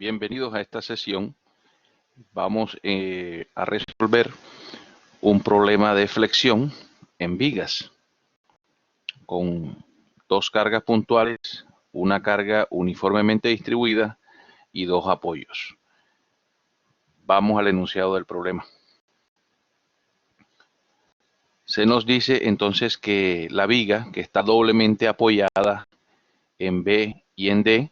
Bienvenidos a esta sesión. Vamos a resolver un problema de flexión en vigas con dos cargas puntuales, una carga uniformemente distribuida y dos apoyos. Vamos al enunciado del problema. Se nos dice entonces que la viga, que está doblemente apoyada en B y en D,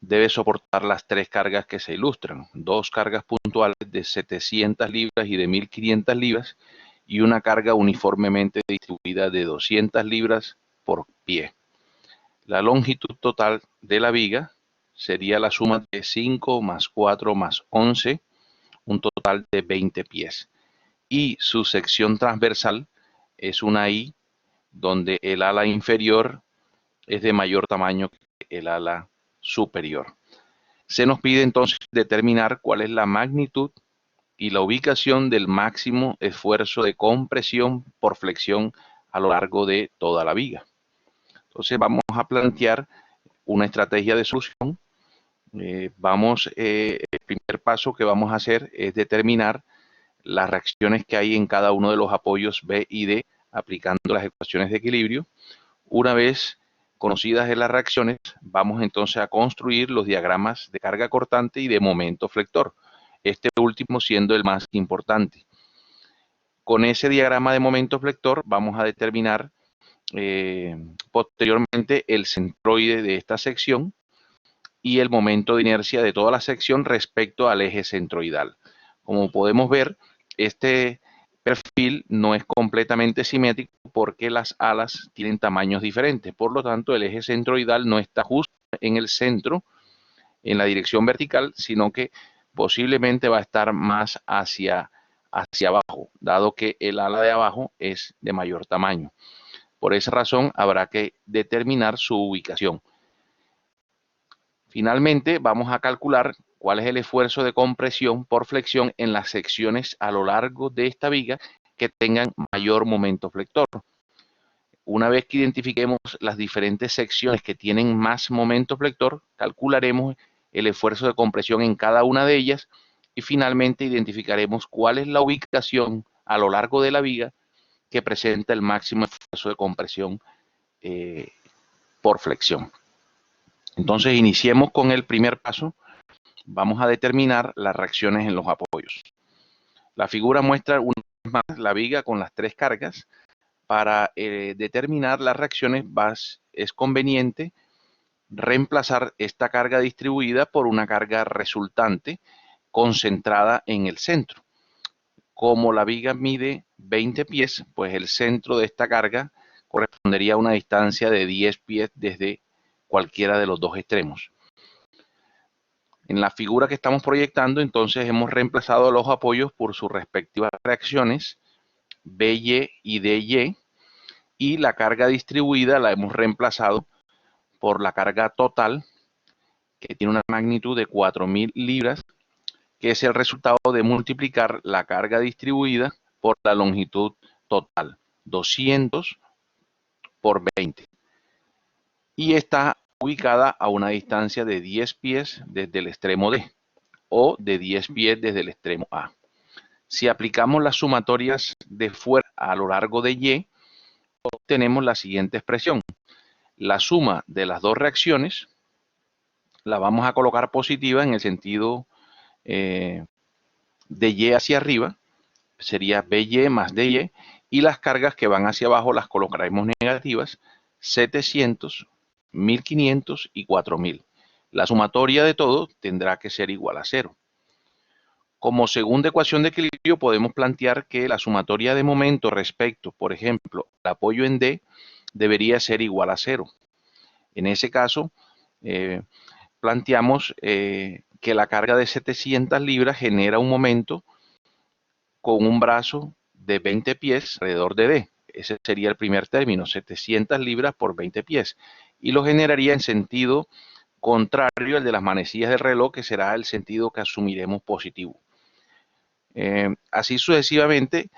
debe soportar las tres cargas que se ilustran, dos cargas puntuales de 700 libras y de 1500 libras y una carga uniformemente distribuida de 200 libras por pie. La longitud total de la viga sería la suma de 5 más 4 más 11, un total de 20 pies. Y su sección transversal es una I, donde el ala inferior es de mayor tamaño que el ala superior. Se nos pide entonces determinar cuál es la magnitud y la ubicación del máximo esfuerzo de compresión por flexión a lo largo de toda la viga. Entonces vamos a plantear una estrategia de solución. El primer paso que vamos a hacer es determinar las reacciones que hay en cada uno de los apoyos B y D aplicando las ecuaciones de equilibrio. Una vez conocidas las reacciones, vamos entonces a construir los diagramas de carga cortante y de momento flector, este último siendo el más importante. Con ese diagrama de momento flector vamos a determinar posteriormente el centroide de esta sección y el momento de inercia de toda la sección respecto al eje centroidal. Como podemos ver, este perfil no es completamente simétrico porque las alas tienen tamaños diferentes. Por lo tanto, el eje centroidal no está justo en el centro, en la dirección vertical, sino que posiblemente va a estar más hacia abajo, dado que el ala de abajo es de mayor tamaño. Por esa razón, habrá que determinar su ubicación. Finalmente, vamos a calcular cuál es el esfuerzo de compresión por flexión en las secciones a lo largo de esta viga que tengan mayor momento flector. Una vez que identifiquemos las diferentes secciones que tienen más momento flector, calcularemos el esfuerzo de compresión en cada una de ellas y finalmente identificaremos cuál es la ubicación a lo largo de la viga que presenta el máximo esfuerzo de compresión por flexión. Entonces, iniciemos con el primer paso. Vamos a determinar las reacciones en los apoyos. La figura muestra una vez más la viga con las tres cargas. Para determinar las reacciones es conveniente reemplazar esta carga distribuida por una carga resultante concentrada en el centro. Como la viga mide 20 pies, pues el centro de esta carga correspondería a una distancia de 10 pies desde cualquiera de los dos extremos. En la figura que estamos proyectando, entonces hemos reemplazado los apoyos por sus respectivas reacciones BY y DY, y la carga distribuida la hemos reemplazado por la carga total, que tiene una magnitud de 4000 libras, que es el resultado de multiplicar la carga distribuida por la longitud total, 200 por 20. Y está ubicada a una distancia de 10 pies desde el extremo D o de 10 pies desde el extremo A. Si aplicamos las sumatorias de fuerza a lo largo de Y, obtenemos la siguiente expresión. La suma de las dos reacciones la vamos a colocar positiva en el sentido de Y hacia arriba, sería BY más DY, y las cargas que van hacia abajo las colocaremos negativas, 700, 1500 y 4000. La sumatoria de todo tendrá que ser igual a 0. Como segunda ecuación de equilibrio podemos plantear que la sumatoria de momento respecto, por ejemplo, al apoyo en D, debería ser igual a 0. En ese caso, planteamos que la carga de 700 libras genera un momento con un brazo de 20 pies alrededor de D. Ese sería el primer término, 700 libras por 20 pies. Y lo generaría en sentido contrario al de las manecillas del reloj, que será el sentido que asumiremos positivo. Así sucesivamente,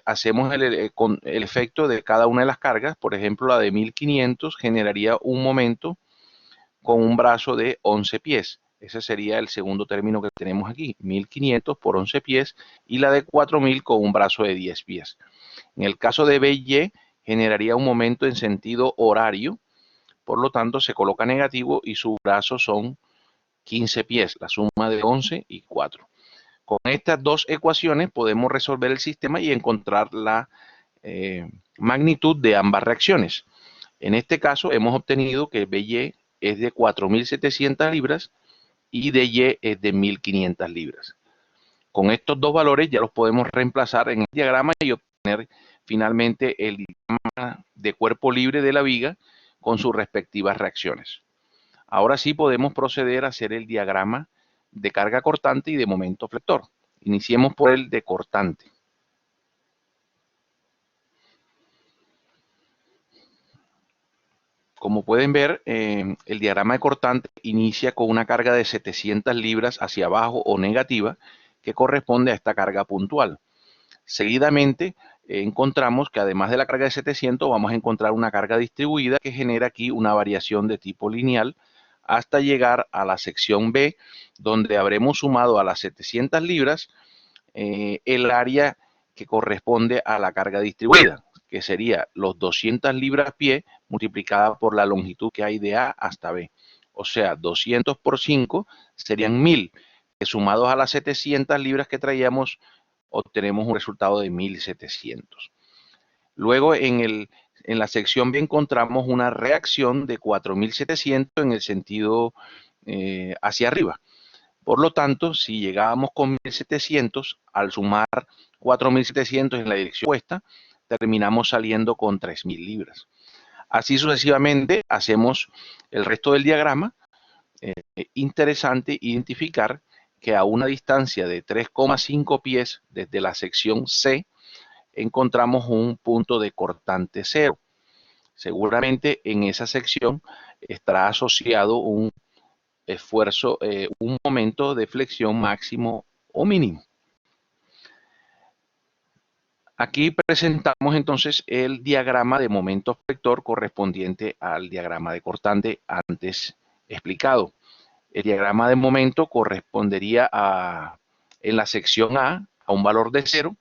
hacemos el efecto de cada una de las cargas. Por ejemplo, la de 1500 generaría un momento con un brazo de 11 pies. Ese sería el segundo término que tenemos aquí, 1500 por 11 pies, y la de 4000 con un brazo de 10 pies. En el caso de BY, generaría un momento en sentido horario, por lo tanto se coloca negativo y su brazo son 15 pies, la suma de 11 y 4. Con estas dos ecuaciones podemos resolver el sistema y encontrar la magnitud de ambas reacciones. En este caso hemos obtenido que BY es de 4.700 libras y DY es de 1.500 libras. Con estos dos valores ya los podemos reemplazar en el diagrama y obtener finalmente el diagrama de cuerpo libre de la viga con sus respectivas reacciones. Ahora sí podemos proceder a hacer el diagrama de carga cortante y de momento flector. Iniciemos por el de cortante. Como pueden ver, el diagrama de cortante inicia con una carga de 700 libras hacia abajo o negativa que corresponde a esta carga puntual. Seguidamente encontramos que además de la carga de 700 vamos a encontrar una carga distribuida que genera aquí una variación de tipo lineal hasta llegar a la sección B, donde habremos sumado a las 700 libras el área que corresponde a la carga distribuida, que sería los 200 libras pie multiplicada por la longitud que hay de A hasta B. O sea, 200 por 5 serían 1000, que sumados a las 700 libras que traíamos, obtenemos un resultado de 1700. Luego en la sección B encontramos una reacción de 4700 en el sentido hacia arriba. Por lo tanto, si llegábamos con 1700, al sumar 4700 en la dirección opuesta, terminamos saliendo con 3000 libras. Así sucesivamente hacemos el resto del diagrama. Interesante identificar que a una distancia de 3,5 pies desde la sección C, encontramos un punto de cortante cero. Seguramente en esa sección estará asociado un esfuerzo, un momento de flexión máximo o mínimo. Aquí presentamos entonces el diagrama de momento flector correspondiente al diagrama de cortante antes explicado. El diagrama de momento correspondería en la sección A a un valor de 0,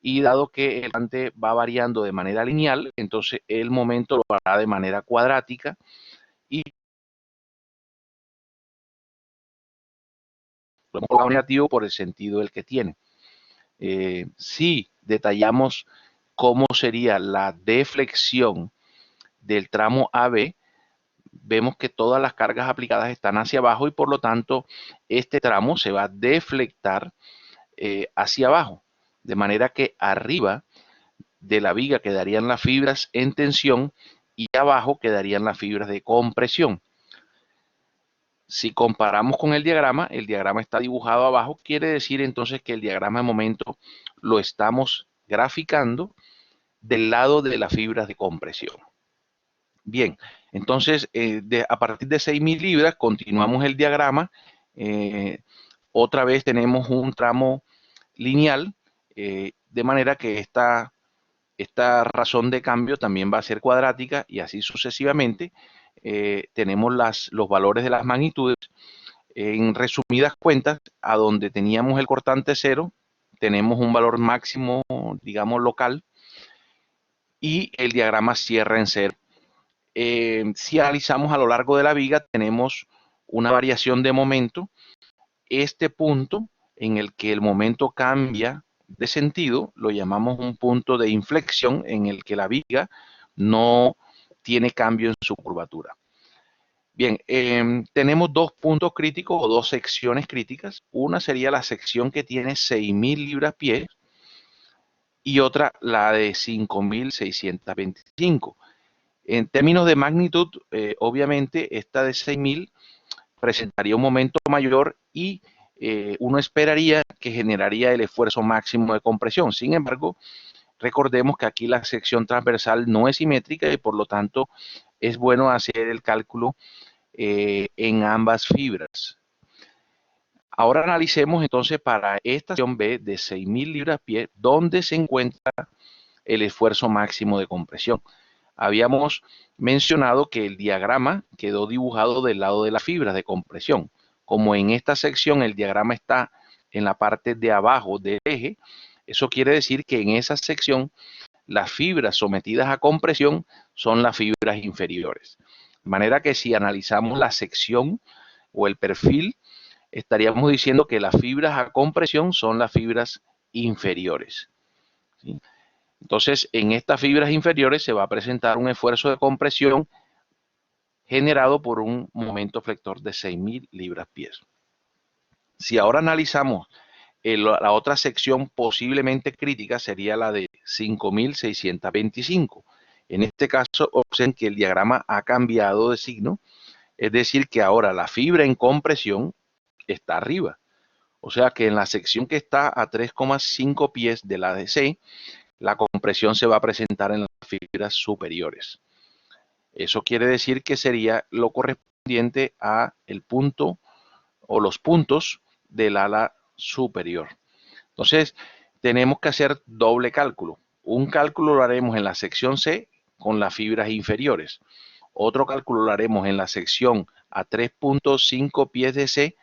y dado que el cortante va variando de manera lineal, entonces el momento lo hará de manera cuadrática y lo hemos colocado negativo por el sentido del que tiene. Si detallamos cómo sería la deflexión del tramo AB, vemos que todas las cargas aplicadas están hacia abajo y por lo tanto este tramo se va a deflectar hacia abajo, de manera que arriba de la viga quedarían las fibras en tensión y abajo quedarían las fibras de compresión. Si comparamos con el diagrama está dibujado abajo, quiere decir entonces que el diagrama de momento lo estamos graficando del lado de las fibras de compresión. Bien, entonces a partir de 6000 libras continuamos el diagrama. Otra vez tenemos un tramo lineal, de manera que esta razón de cambio también va a ser cuadrática y así sucesivamente. Tenemos los valores de las magnitudes. En resumidas cuentas, a donde teníamos el cortante 0, tenemos un valor máximo, digamos, local, y el diagrama cierra en 0. Si analizamos a lo largo de la viga, tenemos una variación de momento. Este punto en el que el momento cambia de sentido lo llamamos un punto de inflexión en el que la viga no tiene cambio en su curvatura. Bien, tenemos dos puntos críticos o dos secciones críticas. Una sería la sección que tiene 6000 libras pie y otra la de 5625. En términos de magnitud, obviamente esta de 6000 presentaría un momento mayor y uno esperaría que generaría el esfuerzo máximo de compresión. Sin embargo, recordemos que aquí la sección transversal no es simétrica y por lo tanto es bueno hacer el cálculo en ambas fibras. Ahora analicemos entonces para esta sección B de 6000 libras pie, ¿dónde se encuentra el esfuerzo máximo de compresión? Habíamos mencionado que el diagrama quedó dibujado del lado de las fibras de compresión. como en esta sección el diagrama está en la parte de abajo del eje, eso quiere decir que en esa sección las fibras sometidas a compresión son las fibras inferiores. De manera que si analizamos la sección o el perfil, estaríamos diciendo que las fibras a compresión son las fibras inferiores, ¿sí? Entonces, en estas fibras inferiores se va a presentar un esfuerzo de compresión generado por un momento flector de 6.000 libras-pies. Si ahora analizamos la otra sección posiblemente crítica, sería la de 5.625. En este caso, observen que el diagrama ha cambiado de signo, es decir, que ahora la fibra en compresión está arriba. O sea que en la sección que está a 3,5 pies de la DC, la compresión se va a presentar en las fibras superiores. Eso quiere decir que sería lo correspondiente a el punto o los puntos del ala superior. Entonces, tenemos que hacer doble cálculo. Un cálculo lo haremos en la sección C con las fibras inferiores. Otro cálculo lo haremos en la sección a 3,5 pies de C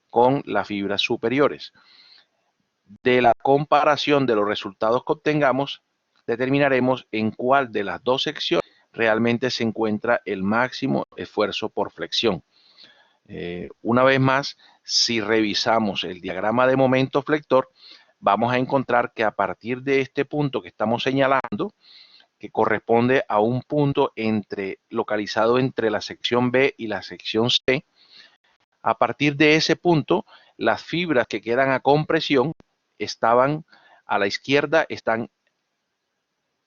con las fibras superiores. De la comparación de los resultados que obtengamos, determinaremos en cuál de las dos secciones realmente se encuentra el máximo esfuerzo por flexión. Una vez más, si revisamos el diagrama de momento flector, vamos a encontrar que a partir de este punto que estamos señalando, que corresponde a un punto localizado entre la sección B y la sección C, a partir de ese punto, las fibras que quedan a compresión estaban a la izquierda, están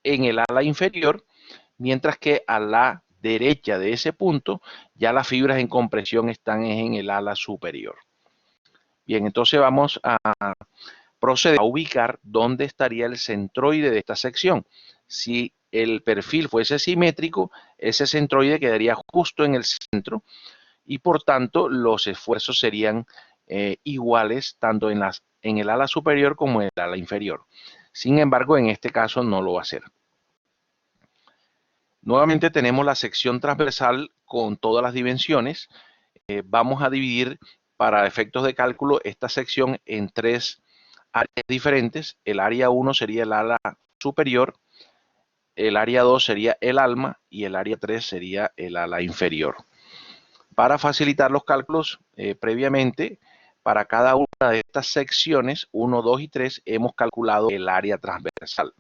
en el ala inferior, mientras que a la derecha de ese punto, ya las fibras en compresión están en el ala superior. Bien, entonces vamos a proceder a ubicar dónde estaría el centroide de esta sección. Si el perfil fuese simétrico, ese centroide quedaría justo en el centro y por tanto los esfuerzos serían iguales tanto en el ala superior como en el ala inferior. Sin embargo, en este caso no lo va a hacer. Nuevamente tenemos la sección transversal con todas las dimensiones. Vamos a dividir para efectos de cálculo esta sección en tres áreas diferentes. El área 1 sería el ala superior, el área 2 sería el alma y el área 3 sería el ala inferior. Para facilitar los cálculos, previamente, para cada una de estas secciones, 1, 2 y 3, hemos calculado el área transversal.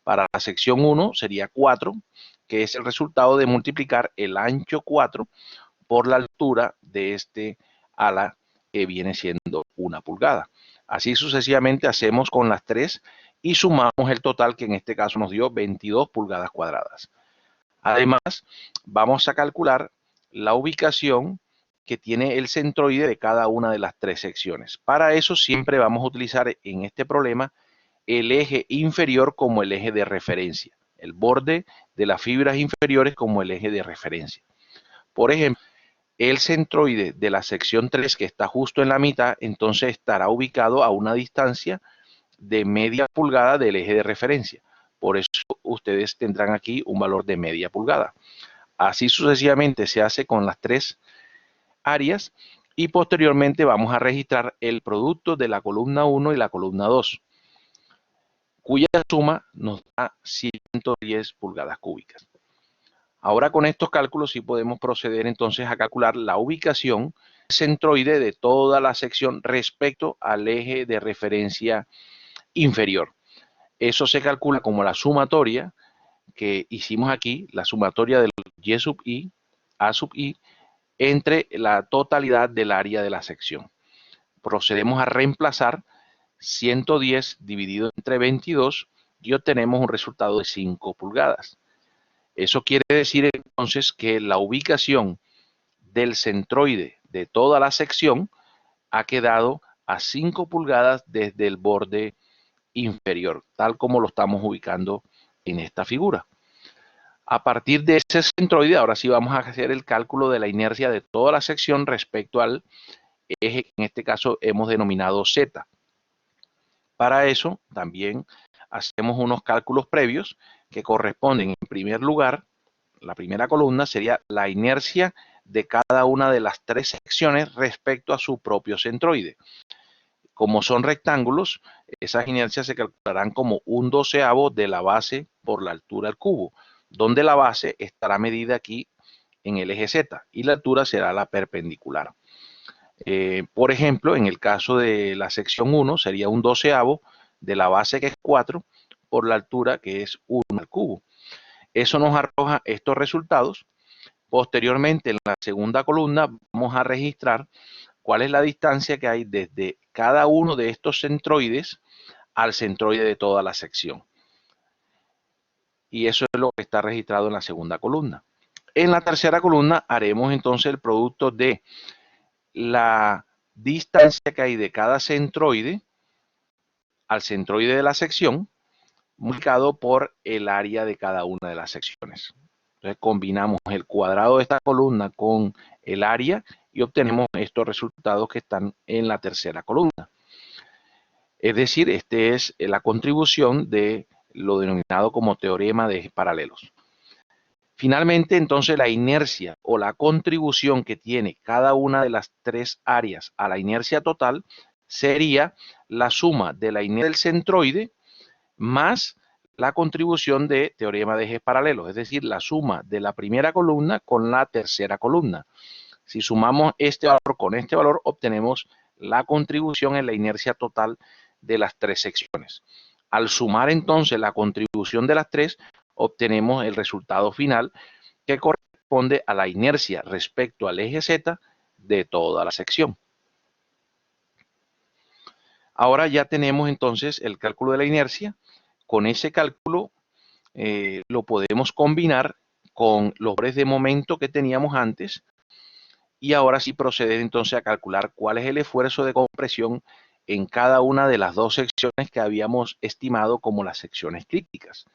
Para la sección 1 sería 4, que es el resultado de multiplicar el ancho 4 por la altura de este ala, que viene siendo 1 pulgada. Así sucesivamente hacemos con las 3 y sumamos el total, que en este caso nos dio 22 pulgadas cuadradas. Además, vamos a calcular la ubicación que tiene el centroide de cada una de las tres secciones. Para eso siempre vamos a utilizar en este problema el eje inferior como el eje de referencia, el borde de las fibras inferiores como el eje de referencia. Por ejemplo, el centroide de la sección 3, que está justo en la mitad, entonces estará ubicado a una distancia de media pulgada del eje de referencia. Por eso ustedes tendrán aquí un valor de media pulgada. Así sucesivamente se hace con las tres áreas y posteriormente vamos a registrar el producto de la columna 1 y la columna 2, cuya suma nos da 110 pulgadas cúbicas. Ahora con estos cálculos sí podemos proceder entonces a calcular la ubicación centroide de toda la sección respecto al eje de referencia inferior. Eso se calcula como la sumatoria que hicimos aquí, la sumatoria del Y sub I, A sub I, entre la totalidad del área de la sección. Procedemos a reemplazar 110 dividido entre 22 y obtenemos un resultado de 5 pulgadas. Eso quiere decir entonces que la ubicación del centroide de toda la sección ha quedado a 5 pulgadas desde el borde inferior, tal como lo estamos ubicando en esta figura. A partir de ese centroide, ahora sí vamos a hacer el cálculo de la inercia de toda la sección respecto al eje que en este caso hemos denominado Z. Para eso también hacemos unos cálculos previos que corresponden, en primer lugar, la primera columna sería la inercia de cada una de las tres secciones respecto a su propio centroide. Como son rectángulos, esas inercias se calcularán como un doceavo de la base por la altura del cubo, donde la base estará medida aquí en el eje Z y la altura será la perpendicular. Por ejemplo, en el caso de la sección 1 sería un doceavo de la base, que es 4, por la altura, que es 1 al cubo. Eso nos arroja estos resultados. Posteriormente, en la segunda columna vamos a registrar cuál es la distancia que hay desde cada uno de estos centroides al centroide de toda la sección. Y eso es lo que está registrado en la segunda columna. En la tercera columna haremos entonces el producto de la distancia que hay de cada centroide al centroide de la sección, multiplicado por el área de cada una de las secciones. Entonces combinamos el cuadrado de esta columna con el área y obtenemos estos resultados que están en la tercera columna. Es decir, esta es la contribución de lo denominado como teorema de ejes paralelos. Finalmente, entonces, la inercia o la contribución que tiene cada una de las tres áreas a la inercia total sería la suma de la inercia del centroide más la contribución de teorema de ejes paralelos, es decir, la suma de la primera columna con la tercera columna. Si sumamos este valor con este valor, obtenemos la contribución en la inercia total de las tres secciones. Al sumar entonces la contribución de las tres, obtenemos el resultado final, que corresponde a la inercia respecto al eje Z de toda la sección. Ahora ya tenemos entonces el cálculo de la inercia. Con ese cálculo lo podemos combinar con los valores de momento que teníamos antes, y ahora sí proceder entonces a calcular cuál es el esfuerzo de compresión en cada una de las dos secciones que habíamos estimado como las secciones críticas.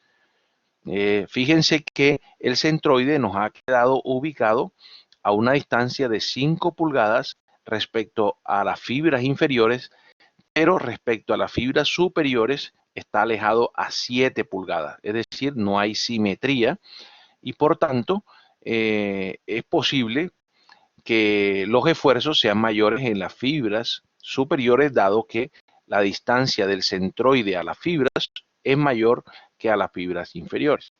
Fíjense que el centroide nos ha quedado ubicado a una distancia de 5 pulgadas respecto a las fibras inferiores, pero respecto a las fibras superiores está alejado a 7 pulgadas, es decir, no hay simetría y por tanto es posible que los esfuerzos sean mayores en las fibras superiores, dado que la distancia del centroide a las fibras es mayor que a las fibras inferiores.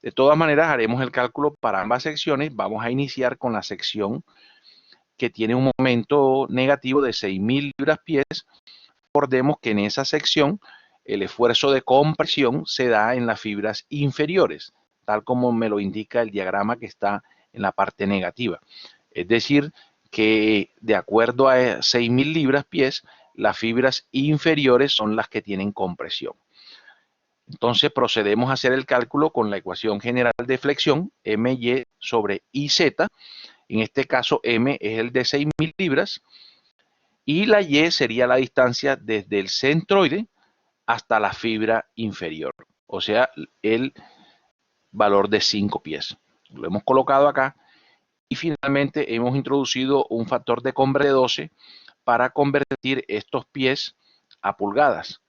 De todas maneras, haremos el cálculo para ambas secciones. Vamos a iniciar con la sección que tiene un momento negativo de 6.000 libras-pies. Recordemos que en esa sección el esfuerzo de compresión se da en las fibras inferiores, tal como me lo indica el diagrama que está en la parte negativa. Es decir, que de acuerdo a 6.000 libras-pies, las fibras inferiores son las que tienen compresión. Entonces procedemos a hacer el cálculo con la ecuación general de flexión, MY sobre IZ. En este caso, M es el de 6.000 libras y la Y sería la distancia desde el centroide hasta la fibra inferior, o sea, el valor de 5 pies. Lo hemos colocado acá y finalmente hemos introducido un factor de Combre de 12 para convertir estos pies a pulgadas.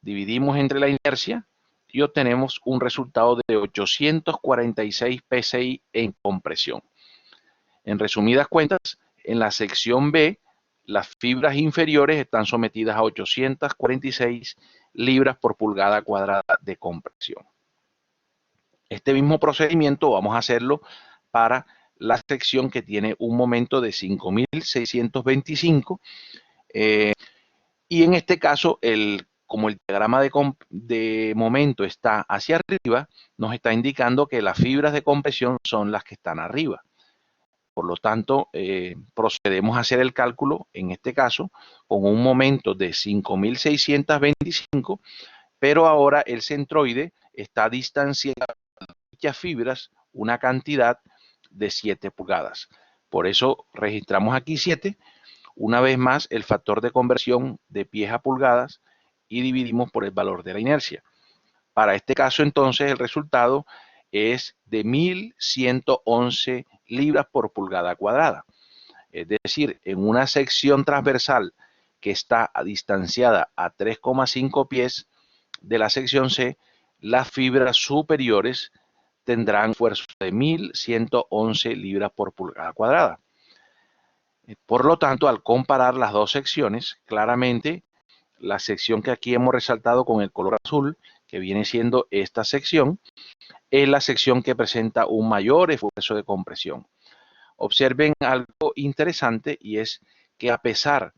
Dividimos entre la inercia y obtenemos un resultado de 846 psi en compresión. En resumidas cuentas, en la sección B, las fibras inferiores están sometidas a 846 libras por pulgada cuadrada de compresión. Este mismo procedimiento vamos a hacerlo para la sección que tiene un momento de 5.625 y en este caso, como el diagrama de momento está hacia arriba, nos está indicando que las fibras de compresión son las que están arriba. Por lo tanto, procedemos a hacer el cálculo, en este caso, con un momento de 5.625, pero ahora el centroide está distanciado de dichas fibras una cantidad de 7 pulgadas. Por eso registramos aquí 7. Una vez más, el factor de conversión de pies a pulgadas y dividimos por el valor de la inercia. Para este caso, entonces, el resultado es de 1.111 libras por pulgada cuadrada. Es decir, en una sección transversal que está distanciada a 3,5 pies de la sección C, las fibras superiores tendrán fuerza de 1111 libras por pulgada cuadrada. Por lo tanto, al comparar las dos secciones, claramente la sección que aquí hemos resaltado con el color azul, que viene siendo esta sección, es la sección que presenta un mayor esfuerzo de compresión. Observen algo interesante, y es que a pesar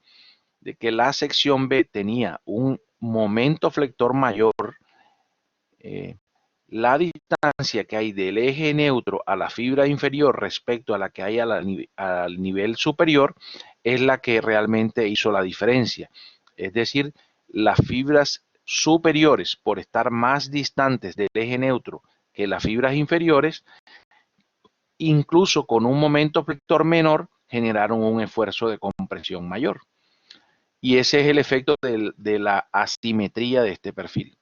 de que la sección B tenía un momento flector mayor, la distancia que hay del eje neutro a la fibra inferior respecto a la que hay al nivel superior es la que realmente hizo la diferencia. Es decir, las fibras superiores, por estar más distantes del eje neutro que las fibras inferiores, incluso con un momento flector menor, generaron un esfuerzo de compresión mayor. Y ese es el efecto de la asimetría de este perfil.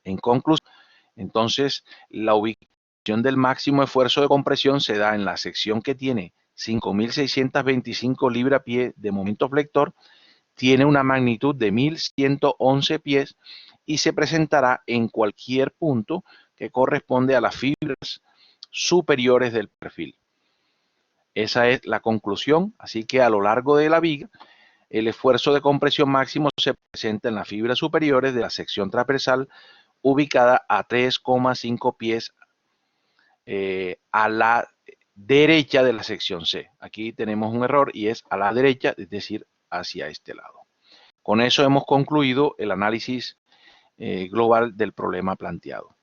En conclusión, entonces, la ubicación del máximo esfuerzo de compresión se da en la sección que tiene 5.625 libra-pie de momento flector, tiene una magnitud de 1.111 pies y se presentará en cualquier punto que corresponde a las fibras superiores del perfil. Esa es la conclusión. Así que a lo largo de la viga, el esfuerzo de compresión máximo se presenta en las fibras superiores de la sección transversal, ubicada a 3,5 pies a la derecha de la sección C. Aquí tenemos un error y es a la derecha, es decir, hacia este lado. Con eso hemos concluido el análisis global del problema planteado.